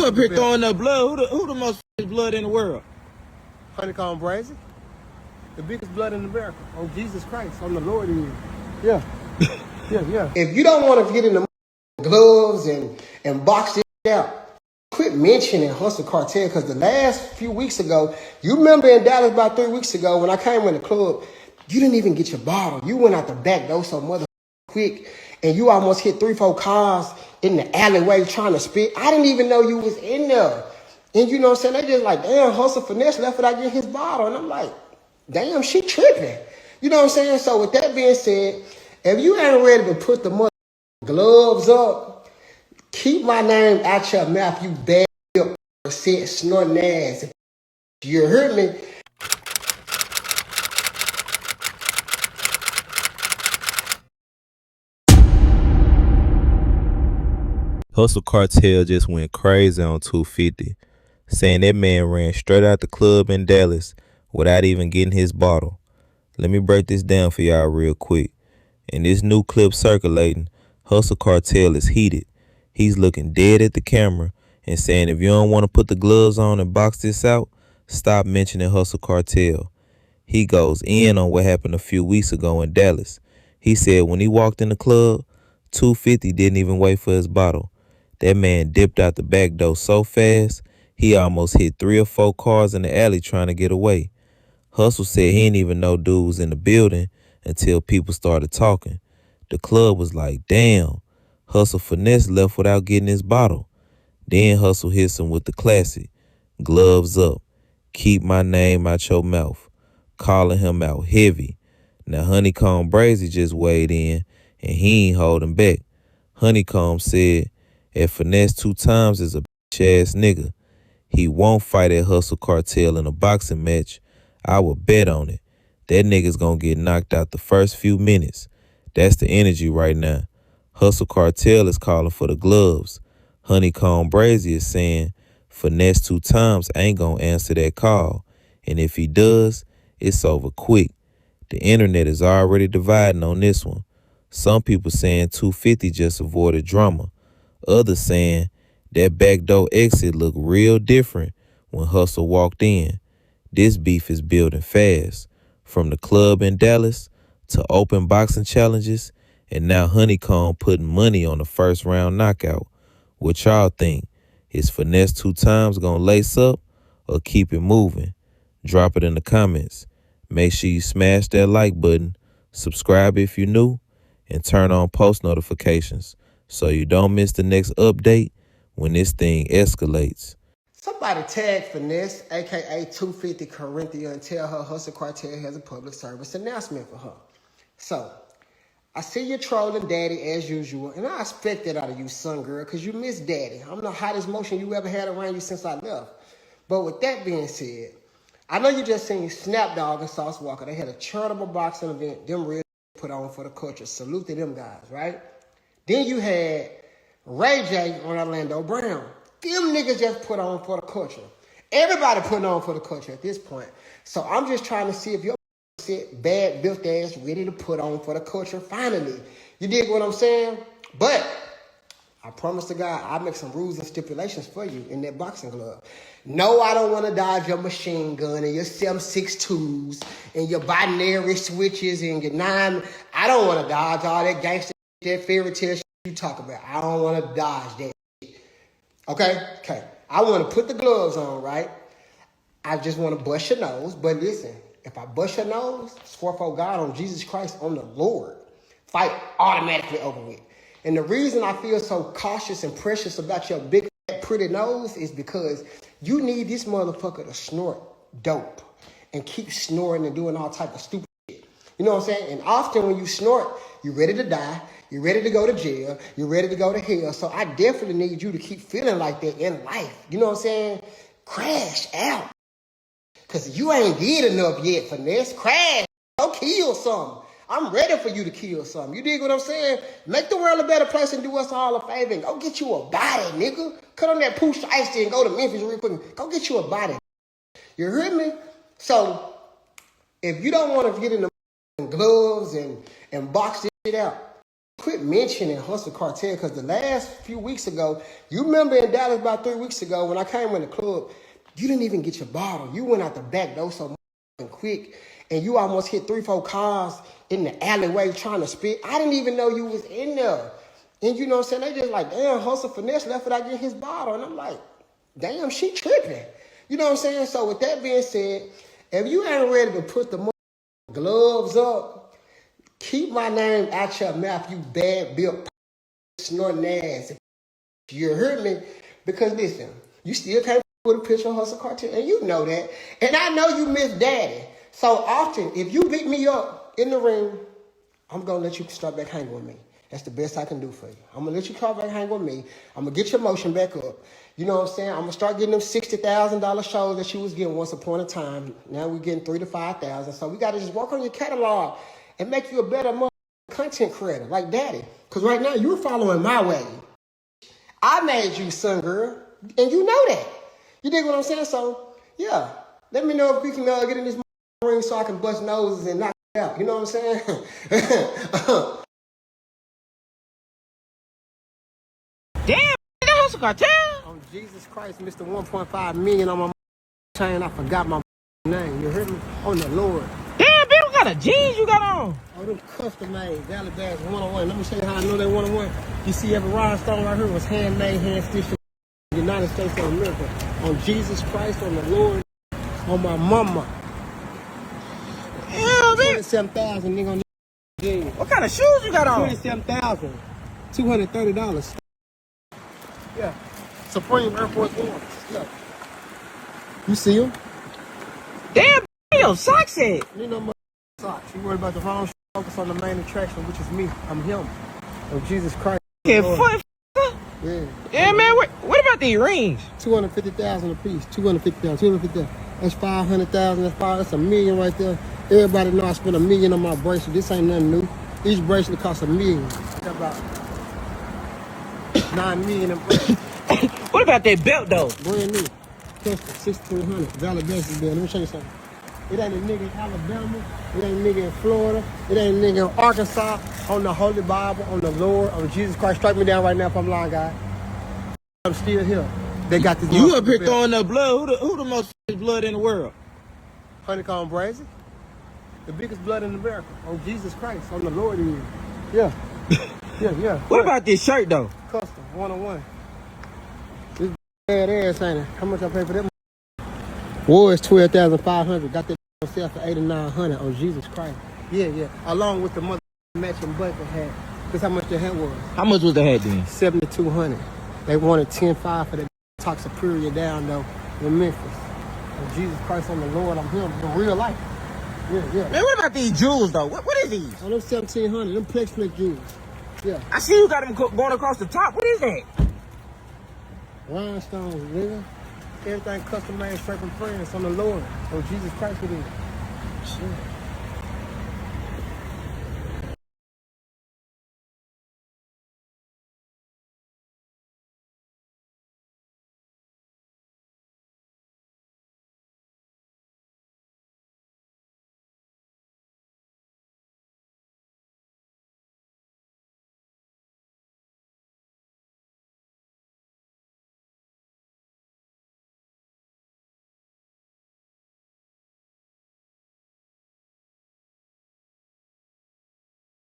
You up here throwing up blood? Who the most blood in the world? HoneyKomb Brazy. The biggest blood in America. On Jesus Christ. On the Lord in you. Yeah. Yeah. If you don't want to get in the gloves and box this out, quit mentioning Hustle Cartel, because the last few weeks ago, you remember in Dallas about 3 weeks ago when I came in the club, you didn't even get your bottle. You went out the back door so mother quick, and you almost hit 3-4 cars in the alleyway trying to spit. I didn't even know you was in there. And you know what I'm saying? They just like, damn, Hustle Finesse left without getting his bottle. And I'm like, damn, she tripping. You know what I'm saying? So with that being said, if you ain't ready to put the mother gloves up, keep my name out your mouth, you bad set snorting ass. You heard me? Hustle Cartel just went crazy on 250, saying that man ran straight out the club in Dallas without even getting his bottle. Let me break this down for y'all real quick. In this new clip circulating, Hustle Cartel is heated. He's looking dead at the camera and saying if you don't want to put the gloves on and box this out, stop mentioning Hustle Cartel. He goes in on what happened a few weeks ago in Dallas. He said when he walked in the club, 250 didn't even wait for his bottle. That man dipped out the back door so fast, he almost hit 3 or 4 cars in the alley trying to get away. Hustle said he didn't even know dude was in the building until people started talking. The club was like, damn, Hustle Finesse left without getting his bottle. Then Hustle hits him with the classic, gloves up, keep my name out your mouth, calling him out heavy. Now HoneyKomb Brazy just weighed in and he ain't holding back. HoneyKomb said, if Finesse2Tymes is a bitch-ass nigga, he won't fight at Hustle Cartel in a boxing match. I would bet on it. That nigga's gonna get knocked out the first few minutes. That's the energy right now. Hustle Cartel is calling for the gloves. HoneyKomb Brazy is saying Finesse2Tymes ain't gonna answer that call. And if he does, it's over quick. The internet is already dividing on this one. Some people saying 250 just avoided drama. Others saying that backdoor exit looked real different when Hustle walked in. This beef is building fast, from the club in Dallas to open boxing challenges, and now HoneyKomb putting money on the first round knockout. What y'all think? Is Finesse2Tymes gonna lace up or keep it moving? Drop it in the comments. Make sure you smash that like button, subscribe if you're new, and turn on post notifications so you don't miss the next update when this thing escalates. Somebody tag Finesse, a.k.a. 250 Corinthia, and tell her Hustle Cartel has a public service announcement for her. So, I see you trolling Daddy as usual, and I expect that out of you, son girl, because you miss Daddy. I'm the hottest motion you ever had around you since I left. But with that being said, I know you just seen Snapdog and Sauce Walker. They had a charitable boxing event, them real put on for the culture. Salute to them guys, right? Then you had Ray J on Orlando Brown. Them niggas just put on for the culture. Everybody putting on for the culture at this point. So I'm just trying to see if your bad built ass ready to put on for the culture finally. You dig what I'm saying? But I promise to God, I'll make some rules and stipulations for you in that boxing glove. No, I don't want to dodge your machine gun and your 7.62s and your binary switches and your 9. I don't want to dodge all that gangster, that fairy tale shit you talk about. I don't want to dodge that shit. Okay. I want to put the gloves on, right? I just want to bust your nose. But listen, if I bust your nose, swear for God on Jesus Christ, on the Lord, fight automatically over with. And the reason I feel so cautious and precious about your big, pretty nose is because you need this motherfucker to snort dope and keep snoring and doing all type of stupid shit. You know what I'm saying? And often when you snort, you're ready to die. You're ready to go to jail. You're ready to go to hell. So I definitely need you to keep feeling like that in life. You know what I'm saying? Crash out. Because you ain't did enough yet, Finesse. Crash. Go kill something. I'm ready for you to kill something. You dig what I'm saying? Make the world a better place and do us all a favor and go get you a body, nigga. Cut on that Pooh Shiesty and go to Memphis real quick. Go get you a body. You heard me? So, if you don't want to get in the gloves and box this shit out, quit mentioning Hustle Cartel, because the last few weeks ago, you remember in Dallas about 3 weeks ago when I came in the club, you didn't even get your bottle. You went out the back door so quick, and you almost hit 3-4 cars in the alleyway trying to spit. I didn't even know you was in there. And you know what I'm saying? They just like, damn, Hustle Finesse left without getting his bottle. And I'm like, damn, she tripping. You know what I'm saying? So with that being said, if you ain't ready to put the gloves up, keep my name out your mouth, you bad built snorting ass. You heard me? Because listen, you still can't put a picture of Hustle Cartel, and you know that. And I know you miss Daddy. So often, if you beat me up in the ring, I'm going to let you start back hanging with me. That's the best I can do for you. I'm going to let you come back hang with me. I'm going to get your motion back up. You know what I'm saying? I'm going to start getting them $60,000 shows that you was getting once upon a time. Now we're getting $3,000 to $5,000. So we got to just work on your catalog and make you a better content creator like Daddy. Because right now, you're following my way. I made you, son, girl. And you know that. You dig what I'm saying? So, yeah. Let me know if we can get in this ring so I can bust noses and knock it out. You know what I'm saying? Damn, that Hustle Cartel. On Jesus Christ, Mr. 1.5 million on my chain. I forgot my name. You heard me? On the Lord. Damn, bitch, what kind of jeans you got on? Oh, them custom made Valley Bags 101. Let me show you how I know they 101. You see every rhinestone right here was handmade, hand stitched in the United States of America. On Jesus Christ, on the Lord, on my mama. Damn, bitch. 27,000, nigga, on jeans. What kind of shoes you got on? $27,230. Yeah. Supreme Air Force Ones. Yeah. You see them? Damn, your socks at? You know my socks. You worried about the wrong shit. Focus on the main attraction, which is me. I'm him. Oh, Jesus Christ. Yeah, foot. Yeah. Yeah, man, what about these rings? 250,000 a piece. 250,000. 250,000. That's 500,000. That's $1 million right there. Everybody know I spent $1 million on my bracelet. This ain't nothing new. Each bracelet costs $1 million. That's about $9 million in bracelets. What about that belt though? Brand new. Custom, 1,600. Valid basis bill. Let me show you something. It ain't a nigga in Alabama. It ain't a nigga in Florida. It ain't a nigga in Arkansas. On the Holy Bible, on the Lord, on Jesus Christ. Strike me down right now if I'm lying, guy. I'm still here. They got this. You up here throwing up blood? Who the most blood in the world? HoneyKomb Brazy. The biggest blood in America. On Jesus Christ. On the Lord in you. Yeah. Yeah. What about this shirt though? Custom, 101. This bad ass, ain't it? How much I pay for that? Was $12,500. Got that on sale for $8,900 on Jesus Christ. Yeah. Along with the mother matching bucket hat. That's how much the hat was. How much was the hat then? $7,200. They wanted $10,500 for that talk superior down though in Memphis. On Jesus Christ, on the Lord, I'm him in real life. Yeah. Man, what about these jewels though? What is these? On them 1,700, them Plex jewels. Yeah. I see you got them going across the top. What is that? Rhinestones, nigga. Everything custom made straight from France on the Lord. On Jesus Christ it is. Shit.